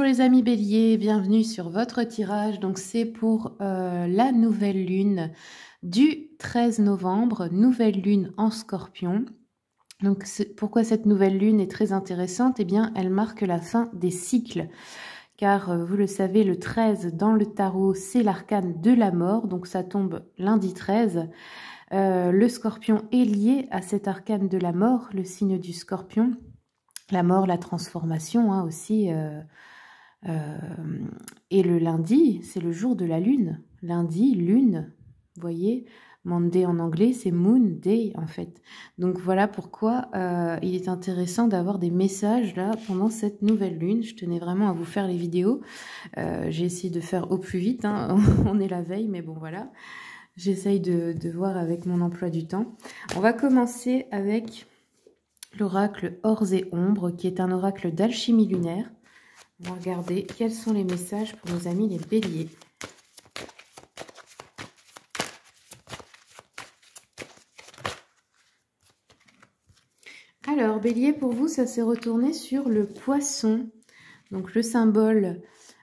Bonjour les amis béliers, bienvenue sur votre tirage. Donc c'est pour la nouvelle lune du 13 novembre, nouvelle lune en scorpion. Donc pourquoi cette nouvelle lune est très intéressante? Eh bien elle marque la fin des cycles. Car vous le savez, le 13 dans le tarot, c'est l'arcane de la mort. Donc ça tombe lundi 13. Le scorpion est lié à cet arcane de la mort, le signe du scorpion. La mort, la transformation aussi. Et le lundi, c'est le jour de la lune. Lundi, lune, vous voyez, Monday en anglais, c'est Moon Day en fait. Donc voilà pourquoi il est intéressant d'avoir des messages là pendant cette nouvelle lune. Je tenais vraiment à vous faire les vidéos. J'ai essayé de faire au plus vite, hein. On est la veille, mais bon voilà. J'essaye de voir avec mon emploi du temps. On va commencer avec l'oracle Ors et Ombres, qui est un oracle d'alchimie lunaire. On va regarder quels sont les messages pour nos amis les béliers. Alors, bélier, pour vous, ça s'est retourné sur le poisson. Donc, le symbole,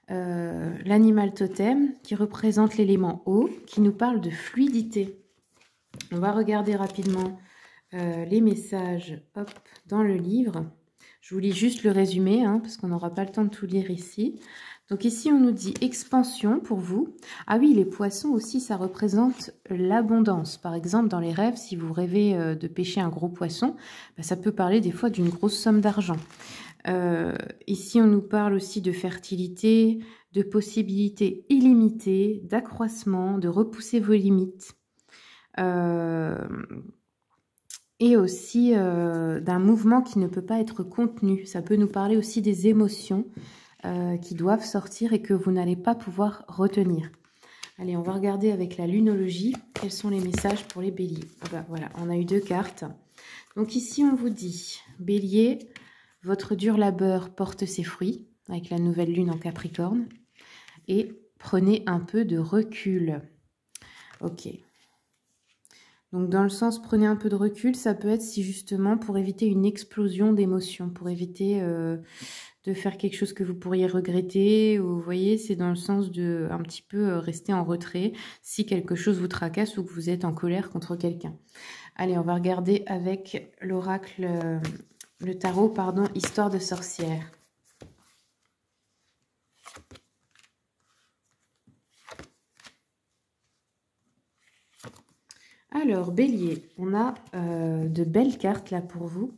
l'animal totem, qui représente l'élément eau, qui nous parle de fluidité. On va regarder rapidement les messages dans le livre. Je vous lis juste le résumé, parce qu'on n'aura pas le temps de tout lire ici. Donc ici, on nous dit expansion pour vous. Ah oui, les poissons aussi, ça représente l'abondance. Par exemple, dans les rêves, si vous rêvez de pêcher un gros poisson, ça peut parler des fois d'une grosse somme d'argent. Ici, on nous parle aussi de fertilité, de possibilités illimitées, d'accroissement, de repousser vos limites. Et aussi d'un mouvement qui ne peut pas être contenu. Ça peut nous parler aussi des émotions qui doivent sortir et que vous n'allez pas pouvoir retenir. Allez, on va regarder avec la lunologie quels sont les messages pour les béliers. Voilà, on a eu 2 cartes. Donc ici, on vous dit, bélier, votre dur labeur porte ses fruits avec la nouvelle lune en Capricorne. Et prenez un peu de recul. Ok. Donc dans le sens, prenez un peu de recul, ça peut être si justement pour éviter une explosion d'émotions, pour éviter de faire quelque chose que vous pourriez regretter, ou vous voyez, c'est dans le sens de un petit peu rester en retrait si quelque chose vous tracasse ou que vous êtes en colère contre quelqu'un. Allez, on va regarder avec l'oracle, le tarot, pardon, Histoire de sorcière. Alors, bélier, on a de belles cartes là pour vous.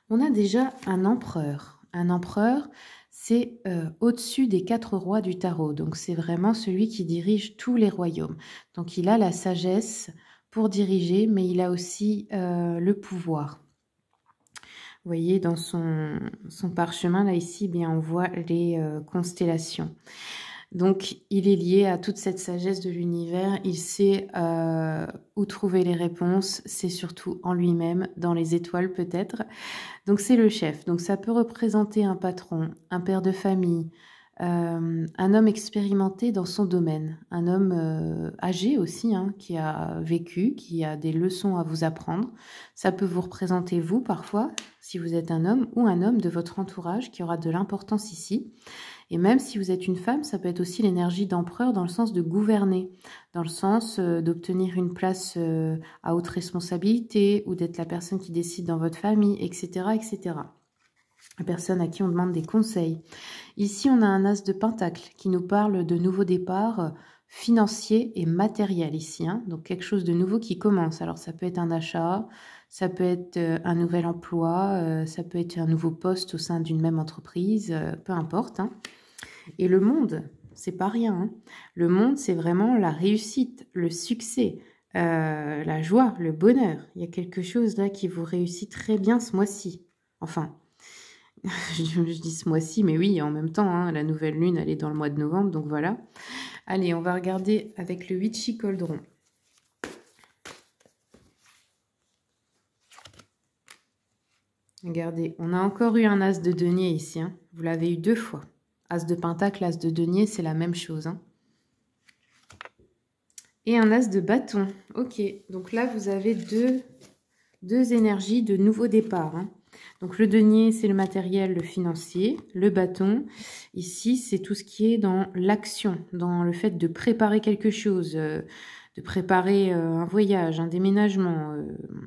On a déjà un empereur. Un empereur, c'est au-dessus des 4 rois du tarot. Donc, c'est vraiment celui qui dirige tous les royaumes. Donc, il a la sagesse pour diriger, mais il a aussi le pouvoir. Vous voyez, dans son parchemin, là, ici, bien, on voit les constellations. Donc, il est lié à toute cette sagesse de l'univers. Il sait où trouver les réponses. C'est surtout en lui-même, dans les étoiles peut-être. Donc, c'est le chef. Donc, ça peut représenter un patron, un père de famille, un homme expérimenté dans son domaine. Un homme âgé aussi, qui a vécu, qui a des leçons à vous apprendre. Ça peut vous représenter vous, parfois, si vous êtes un homme, ou un homme de votre entourage qui aura de l'importance ici. Et même si vous êtes une femme, ça peut être aussi l'énergie d'empereur dans le sens de gouverner, dans le sens d'obtenir une place à haute responsabilité ou d'être la personne qui décide dans votre famille, etc., etc. La personne à qui on demande des conseils. Ici, on a un as de pentacle qui nous parle de nouveaux départs financiers et matériels ici. Donc, quelque chose de nouveau qui commence. Alors, ça peut être un achat, ça peut être un nouvel emploi, ça peut être un nouveau poste au sein d'une même entreprise, peu importe. Et le monde, c'est pas rien. Le monde, c'est vraiment la réussite, le succès, la joie, le bonheur. Il y a quelque chose là qui vous réussit très bien ce mois-ci. Enfin, je dis ce mois-ci, mais oui, en même temps, la nouvelle lune, elle est dans le mois de novembre, donc voilà. Allez, on va regarder avec le Witchy Cauldron. Regardez, on a encore eu un as de denier ici. Vous l'avez eu 2 fois. As de pentacle, as de denier, c'est la même chose. Et un as de bâton. Ok, donc là, vous avez deux énergies de nouveau départ. Donc le denier, c'est le matériel, le financier. Le bâton, ici, c'est tout ce qui est dans l'action, dans le fait de préparer quelque chose, de préparer un voyage, un déménagement,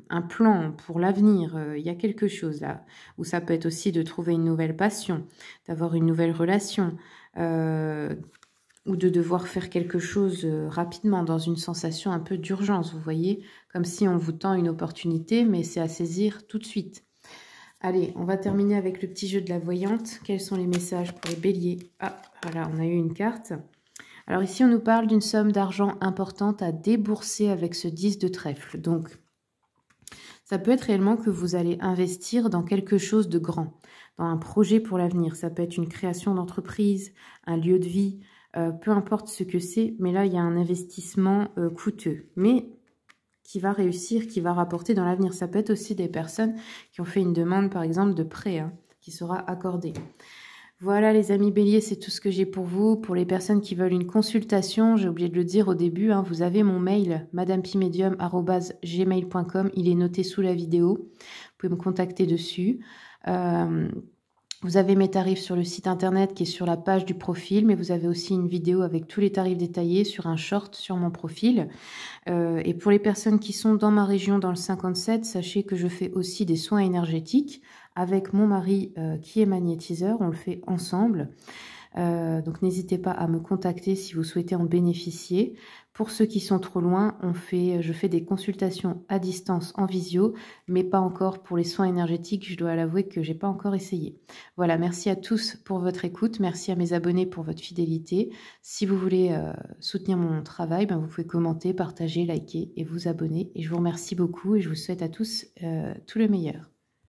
un plan pour l'avenir. Il y a quelque chose là. Ou ça peut être aussi de trouver une nouvelle passion, d'avoir une nouvelle relation, ou de devoir faire quelque chose rapidement, dans une sensation un peu d'urgence, vous voyez, comme si on vous tend une opportunité, mais c'est à saisir tout de suite. Allez, on va terminer avec le petit jeu de la voyante. Quels sont les messages pour les béliers? Ah, voilà, on a eu une carte. Alors ici, on nous parle d'une somme d'argent importante à débourser avec ce 10 de trèfle. Donc, ça peut être réellement que vous allez investir dans quelque chose de grand, dans un projet pour l'avenir. Ça peut être une création d'entreprise, un lieu de vie, peu importe ce que c'est. Mais là, il y a un investissement coûteux, mais qui va réussir, qui va rapporter dans l'avenir. Ça peut être aussi des personnes qui ont fait une demande, par exemple, de prêt, qui sera accordée. Voilà les amis béliers, c'est tout ce que j'ai pour vous. Pour les personnes qui veulent une consultation, j'ai oublié de le dire au début, vous avez mon mail madamepimedium@gmail.com, il est noté sous la vidéo. Vous pouvez me contacter dessus. Vous avez mes tarifs sur le site internet qui est sur la page du profil, mais vous avez aussi une vidéo avec tous les tarifs détaillés sur un short sur mon profil. Et pour les personnes qui sont dans ma région, dans le 57, sachez que je fais aussi des soins énergétiques avec mon mari qui est magnétiseur. On le fait ensemble. Donc n'hésitez pas à me contacter si vous souhaitez en bénéficier. Pour ceux qui sont trop loin, je fais des consultations à distance en visio, mais pas encore pour les soins énergétiques. Je dois l'avouer que j'ai pas encore essayé. Voilà, merci à tous pour votre écoute. Merci à mes abonnés pour votre fidélité. Si vous voulez soutenir mon travail, vous pouvez commenter, partager, liker et vous abonner. Et je vous remercie beaucoup et je vous souhaite à tous tout le meilleur.